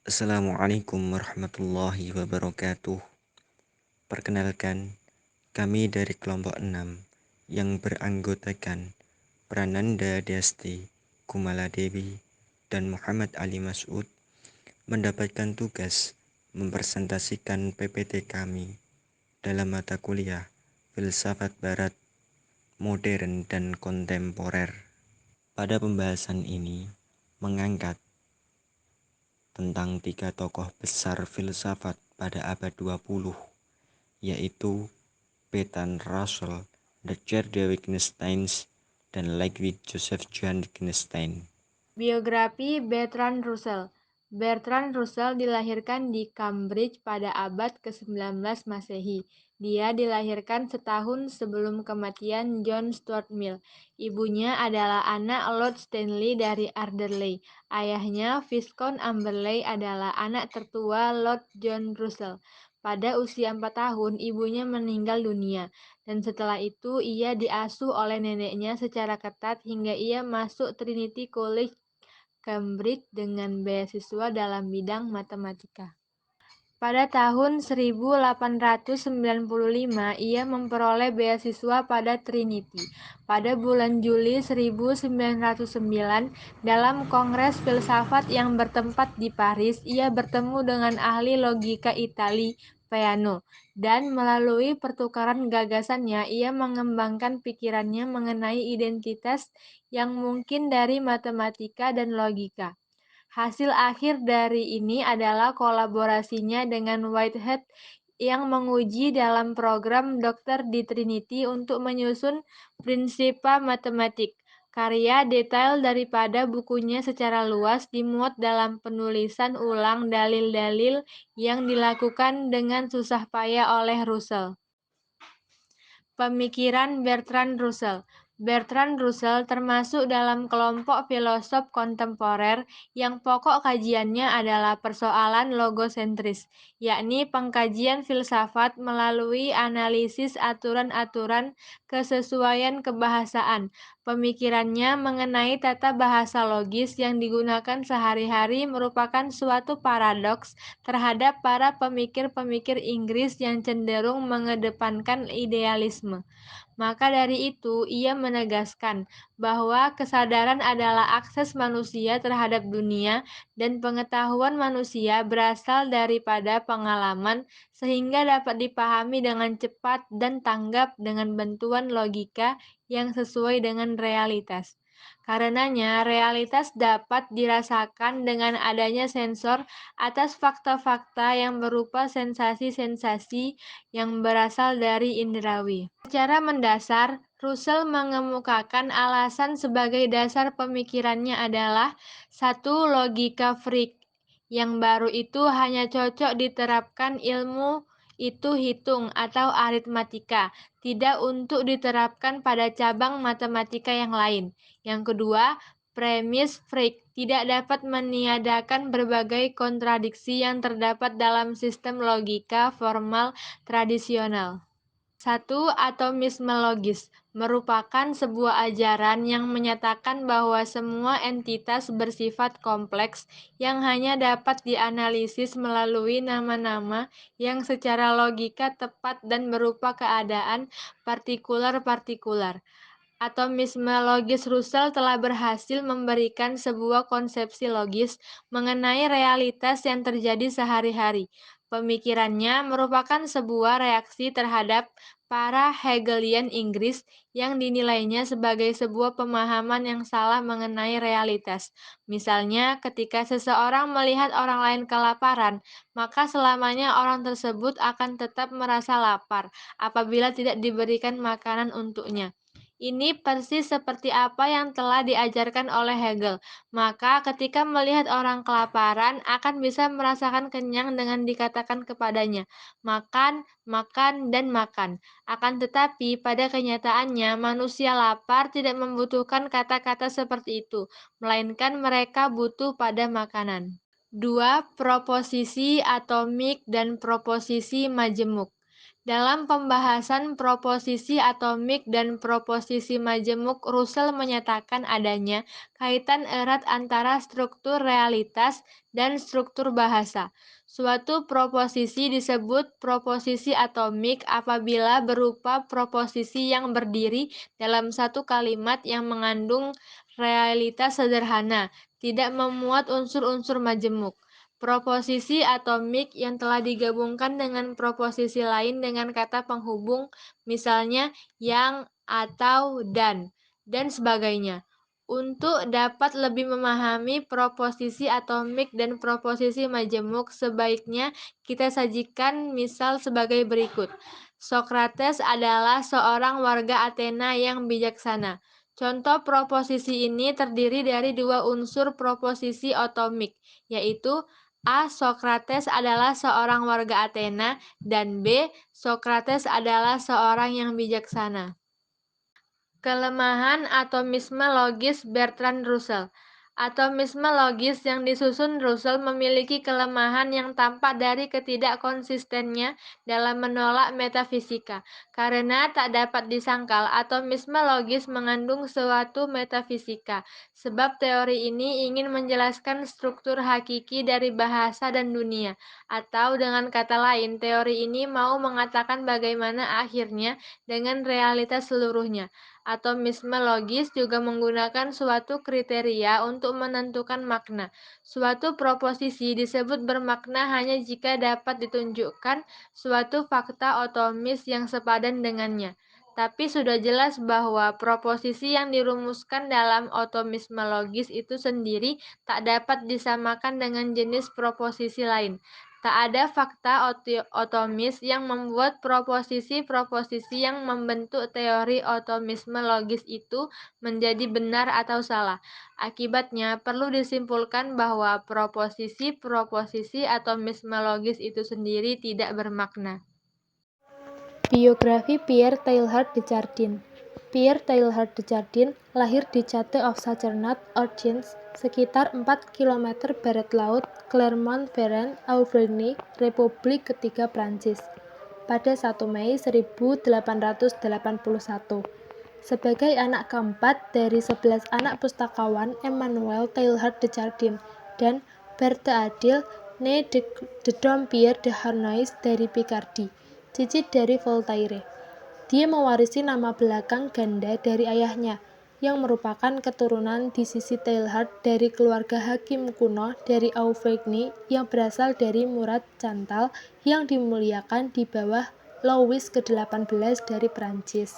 Assalamualaikum warahmatullahi wabarakatuh. Perkenalkan, kami dari kelompok 6 yang beranggotakan Prananda Desti, Kumala Dewi, dan Muhammad Ali Mas'ud mendapatkan tugas mempresentasikan PPT kami dalam mata kuliah Filsafat Barat, Modern dan Kontemporer. Pada pembahasan ini mengangkat tentang 3 tokoh besar filsafat pada abad 20, yaitu Bertrand Russell, Richard Wittgenstein, dan Ludwig Joseph Johann Wittgenstein. Biografi Bertrand Russell. Bertrand Russell dilahirkan di Cambridge pada abad ke-19 Masehi. Dia dilahirkan setahun sebelum kematian John Stuart Mill. Ibunya adalah anak Lord Stanley dari Alderley. Ayahnya, Viscount Amberley, adalah anak tertua Lord John Russell. Pada usia 4 tahun, ibunya meninggal dunia, dan setelah itu ia diasuh oleh neneknya secara ketat hingga ia masuk Trinity College, Cambridge dengan beasiswa dalam bidang matematika. Pada tahun 1895, ia memperoleh beasiswa pada Trinity. Pada bulan Juli 1909, dalam Kongres Filsafat yang bertempat di Paris, ia bertemu dengan ahli logika Itali, Peano, dan melalui pertukaran gagasannya, ia mengembangkan pikirannya mengenai identitas yang mungkin dari matematika dan logika. Hasil akhir dari ini adalah kolaborasinya dengan Whitehead yang menguji dalam program doktor di Trinity untuk menyusun Principia Mathematica. Karya detail daripada bukunya secara luas dimuat dalam penulisan ulang dalil-dalil yang dilakukan dengan susah payah oleh Russell. Pemikiran Bertrand Russell. Bertrand Russell termasuk dalam kelompok filosof kontemporer yang pokok kajiannya adalah persoalan logosentris, yakni pengkajian filsafat melalui analisis aturan-aturan kesesuaian kebahasaan. Pemikirannya mengenai tata bahasa logis yang digunakan sehari-hari merupakan suatu paradoks terhadap para pemikir-pemikir Inggris yang cenderung mengedepankan idealisme. Maka dari itu, ia menegaskan bahwa kesadaran adalah akses manusia terhadap dunia dan pengetahuan manusia berasal daripada pengalaman sehingga dapat dipahami dengan cepat dan tanggap dengan bantuan logika yang sesuai dengan realitas. Karenanya, realitas dapat dirasakan dengan adanya sensor atas fakta-fakta yang berupa sensasi-sensasi yang berasal dari indrawi. Secara mendasar, Russell mengemukakan alasan sebagai dasar pemikirannya adalah satu logika freak. Yang baru itu hanya cocok diterapkan ilmu itu hitung atau aritmatika, tidak untuk diterapkan pada cabang matematika yang lain. Yang kedua, premis freak tidak dapat meniadakan berbagai kontradiksi yang terdapat dalam sistem logika formal tradisional. 1. Atomisme logis merupakan sebuah ajaran yang menyatakan bahwa semua entitas bersifat kompleks yang hanya dapat dianalisis melalui nama-nama yang secara logika tepat dan berupa keadaan partikular-partikular. Atomisme logis Russell telah berhasil memberikan sebuah konsepsi logis mengenai realitas yang terjadi sehari-hari. Pemikirannya merupakan sebuah reaksi terhadap para Hegelian Inggris yang dinilainya sebagai sebuah pemahaman yang salah mengenai realitas. Misalnya, ketika seseorang melihat orang lain kelaparan, maka selamanya orang tersebut akan tetap merasa lapar apabila tidak diberikan makanan untuknya. Ini persis seperti apa yang telah diajarkan oleh Hegel. Maka ketika melihat orang kelaparan akan bisa merasakan kenyang dengan dikatakan kepadanya, makan, makan, dan makan. Akan tetapi pada kenyataannya manusia lapar tidak membutuhkan kata-kata seperti itu, melainkan mereka butuh pada makanan. 2. Proposisi atomik dan proposisi majemuk. Dalam pembahasan proposisi atomik dan proposisi majemuk, Russell menyatakan adanya kaitan erat antara struktur realitas dan struktur bahasa. Suatu proposisi disebut proposisi atomik apabila berupa proposisi yang berdiri dalam satu kalimat yang mengandung realitas sederhana, tidak memuat unsur-unsur majemuk. Proposisi atomik yang telah digabungkan dengan proposisi lain dengan kata penghubung, misalnya yang, atau, dan sebagainya. Untuk dapat lebih memahami proposisi atomik dan proposisi majemuk, sebaiknya kita sajikan misal sebagai berikut. Sokrates adalah seorang warga Athena yang bijaksana. Contoh proposisi ini terdiri dari dua unsur proposisi atomik, yaitu A. Sokrates adalah seorang warga Athena, dan B. Sokrates adalah seorang yang bijaksana. Kelemahan atomisme logis Bertrand Russell. Atomisme logis yang disusun Russell memiliki kelemahan yang tampak dari ketidakkonsistennya dalam menolak metafisika. Karena tak dapat disangkal, atomisme logis mengandung suatu metafisika, sebab teori ini ingin menjelaskan struktur hakiki dari bahasa dan dunia. Atau dengan kata lain, teori ini mau mengatakan bagaimana akhirnya dengan realitas seluruhnya. Atomisme logis juga menggunakan suatu kriteria untuk menentukan makna. Suatu proposisi disebut bermakna hanya jika dapat ditunjukkan suatu fakta atomis yang sepadan dengannya. Tapi sudah jelas bahwa proposisi yang dirumuskan dalam atomisme logis itu sendiri tak dapat disamakan dengan jenis proposisi lain. Tak ada fakta otomis yang membuat proposisi-proposisi yang membentuk teori otomisme logis itu menjadi benar atau salah. Akibatnya, perlu disimpulkan bahwa proposisi-proposisi atomisme logis itu sendiri tidak bermakna. Biografi Pierre Teilhard de Chardin. Pierre Teilhard de Chardin lahir di Château of Sacernac, Ardennes, sekitar 4 km barat laut Clermont-Ferrand, Auvergne, Republik Ketiga Prancis, pada 1 Mei 1881. Sebagai anak keempat dari 11 anak pustakawan Emmanuel Teilhard de Chardin dan Berthe Adèle, née de Dompierre de Harnois dari Picardie, cicit dari Voltaire. Dia mewarisi nama belakang ganda dari ayahnya, yang merupakan keturunan di sisi Teilhard dari keluarga hakim kuno dari Auvergne yang berasal dari Murat Chantal yang dimuliakan di bawah Louis ke-18 dari Prancis.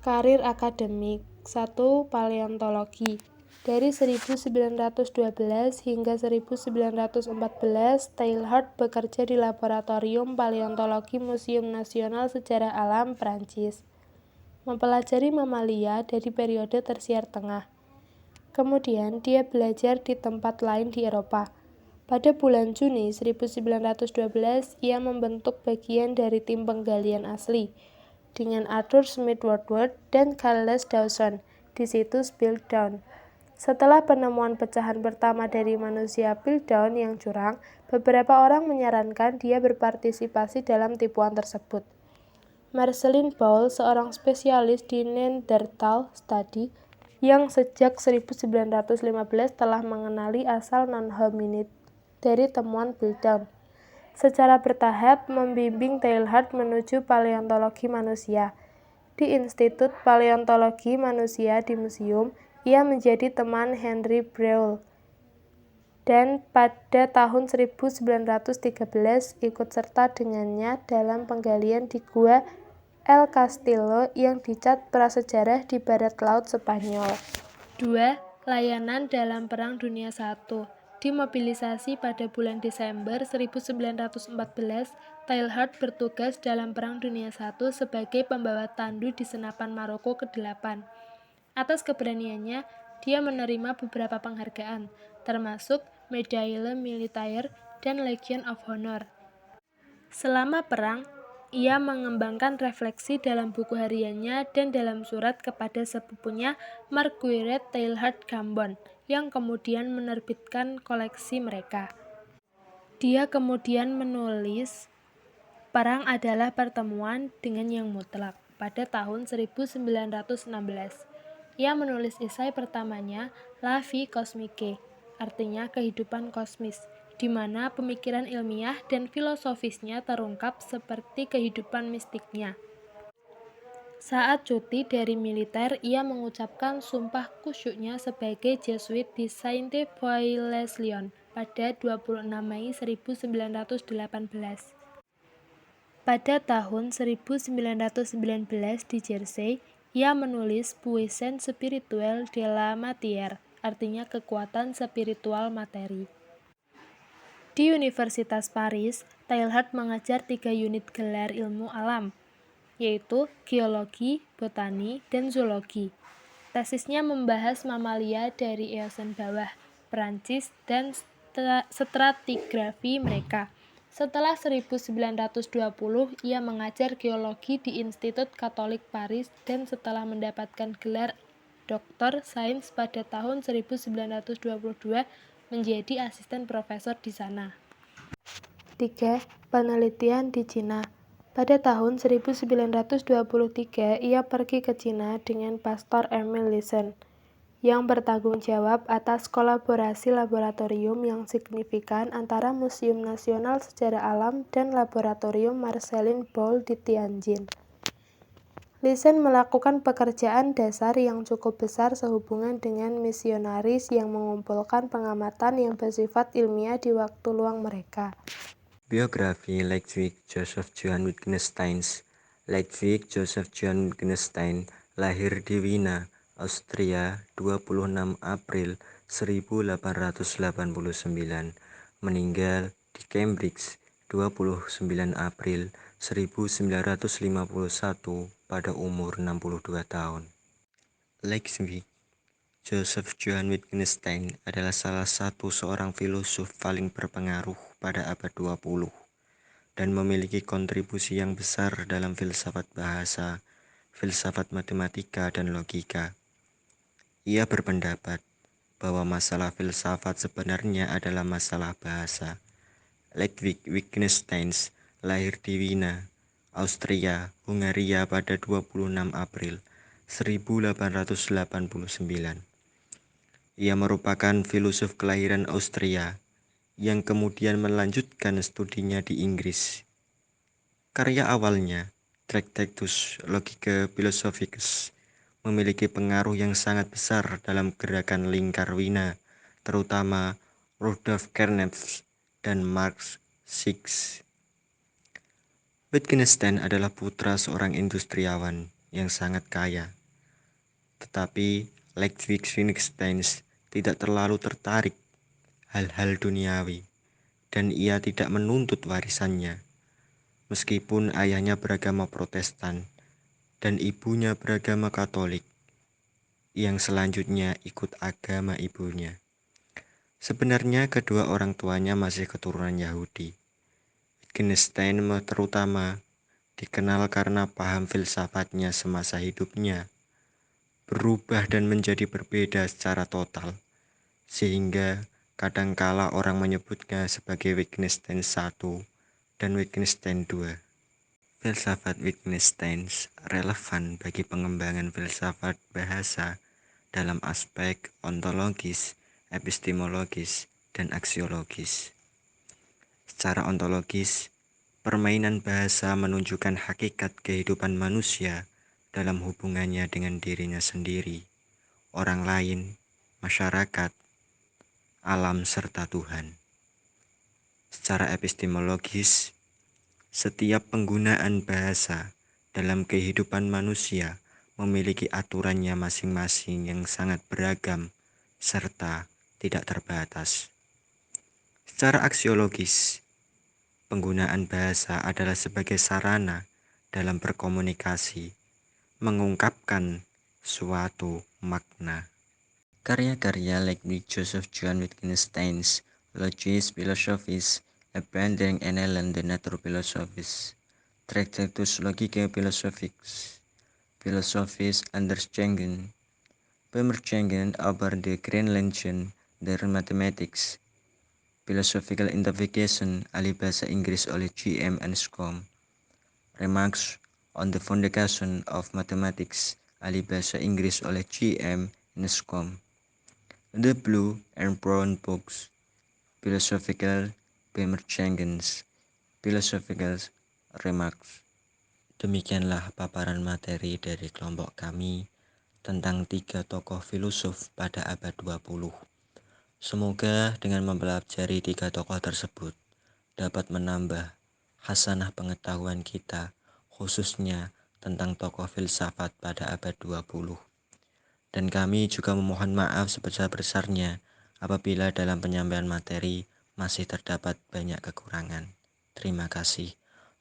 Karir akademik 1. Paleontologi. Dari 1912 hingga 1914, Teilhard bekerja di Laboratorium Paleontologi Museum Nasional Sejarah Alam Prancis, mempelajari mamalia dari periode Tersier Tengah. Kemudian dia belajar di tempat lain di Eropa. Pada bulan Juni 1912, ia membentuk bagian dari tim penggalian asli dengan Arthur Smith Woodward dan Charles Dawson di situs Piltdown. Setelah penemuan pecahan pertama dari manusia Piltdown yang curang, beberapa orang menyarankan dia berpartisipasi dalam tipuan tersebut. Marceline Paul, seorang spesialis di Neanderthal Study, yang sejak 1915 telah mengenali asal non-hominid dari temuan Piltdown, secara bertahap membimbing Teilhard menuju paleontologi manusia. Di Institut Paleontologi Manusia di museum, ia menjadi teman Henry Breuil, dan pada tahun 1913 ikut serta dengannya dalam penggalian di Gua El Castillo yang dicat prasejarah di barat laut Spanyol. 2. Layanan dalam Perang Dunia I. Dimobilisasi pada bulan Desember 1914, Teilhard bertugas dalam Perang Dunia I sebagai pembawa tandu di senapan Maroko ke-8. Atas keberaniannya, dia menerima beberapa penghargaan, termasuk Medaille Militaire dan Legion of Honor. Selama perang, ia mengembangkan refleksi dalam buku hariannya dan dalam surat kepada sepupunya Marguerite Teilhard Gambon, yang kemudian menerbitkan koleksi mereka. Dia kemudian menulis perang adalah pertemuan dengan yang mutlak pada tahun 1916. Ia menulis esai pertamanya La Vie Cosmique, artinya kehidupan kosmis, di mana pemikiran ilmiah dan filosofisnya terungkap seperti kehidupan mistiknya. Saat cuti dari militer, ia mengucapkan sumpah khusyuknya sebagai Jesuit di Sainte-Foy-les-Lyons pada 26 Mei 1918. Pada tahun 1919 di Jersey, ia menulis Puissance spirituelle de la matière, artinya kekuatan spiritual materi. Di Universitas Paris, Teilhard mengajar 3 unit gelar ilmu alam, yaitu geologi, botani, dan zoologi. Tesisnya membahas mamalia dari Eosen bawah, Perancis, dan stratigrafi mereka. Setelah 1920, ia mengajar geologi di Institut Katolik Paris dan setelah mendapatkan gelar Doktor Sains pada tahun 1922 menjadi asisten profesor di sana. 3. Penelitian di Cina. Pada tahun 1923, ia pergi ke Cina dengan Pastor Emil Lisen, yang bertanggung jawab atas kolaborasi laboratorium yang signifikan antara Museum Nasional Sejarah Alam dan Laboratorium Marcellin Bowl di Tianjin. Lisen melakukan pekerjaan dasar yang cukup besar sehubungan dengan misionaris yang mengumpulkan pengamatan yang bersifat ilmiah di waktu luang mereka. Biografi Ludwig Joseph Johann Wittgenstein. Ludwig Joseph Johann Wittgenstein lahir di Wina, Austria 26 April 1889, meninggal di Cambridge 29 April 1951 pada umur 62 tahun. Ludwig Joseph Johann Wittgenstein adalah salah satu seorang filosof paling berpengaruh pada abad 20 dan memiliki kontribusi yang besar dalam filsafat bahasa, filsafat matematika, dan logika. Ia berpendapat bahwa masalah filsafat sebenarnya adalah masalah bahasa. Ludwig Wittgenstein lahir di Wina, Austria, Hungaria pada 26 April 1889. Ia merupakan filosof kelahiran Austria yang kemudian melanjutkan studinya di Inggris. Karya awalnya, Tractatus Logica Philosophicus, memiliki pengaruh yang sangat besar dalam gerakan lingkar Wina, terutama Rudolf Carnap dan Marx Six. Wittgenstein adalah putra seorang industriawan yang sangat kaya, tetapi Ludwig Wittgenstein tidak terlalu tertarik hal-hal duniawi, dan ia tidak menuntut warisannya. Meskipun ayahnya beragama Protestan dan ibunya beragama Katolik, yang selanjutnya ikut agama ibunya. Sebenarnya kedua orang tuanya masih keturunan Yahudi. Wittgenstein terutama dikenal karena paham filsafatnya semasa hidupnya berubah dan menjadi berbeda secara total, sehingga kadangkala orang menyebutnya sebagai Wittgenstein I dan Wittgenstein II. Filsafat Wittgenstein relevan bagi pengembangan filsafat bahasa dalam aspek ontologis, epistemologis, dan aksiologis. Secara ontologis, permainan bahasa menunjukkan hakikat kehidupan manusia dalam hubungannya dengan dirinya sendiri, orang lain, masyarakat, alam, serta Tuhan. Secara epistemologis, setiap penggunaan bahasa dalam kehidupan manusia memiliki aturannya masing-masing yang sangat beragam serta tidak terbatas. Secara aksiologis, penggunaan bahasa adalah sebagai sarana dalam berkomunikasi, mengungkapkan suatu makna. Karya-karya Ludwig Joseph Johann Wittgenstein, Logisch Philosophisch, Abandering Ellen de Naturphilosophisch, Tractatus Logica Philosophicus, Philosophisch Understanding, Bemerkungen über die Grundlagen der Mathematics, Philosophical Interpretation, ahli bahasa Inggris oleh G.M. Anscombe, Remarks on the Foundation of Mathematics, ahli bahasa Inggris oleh G.M. Anscombe. The Blue and Brown Books, Philosophical Bemerkens, Philosophical Remarks. Demikianlah paparan materi dari kelompok kami tentang 3 tokoh filosof pada abad 20. Semoga dengan mempelajari 3 tokoh tersebut dapat menambah hasanah pengetahuan kita, khususnya tentang tokoh filsafat pada abad 20. Dan kami juga memohon maaf sebesar-besarnya apabila dalam penyampaian materi masih terdapat banyak kekurangan. Terima kasih.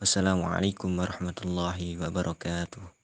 Wassalamualaikum warahmatullahi wabarakatuh.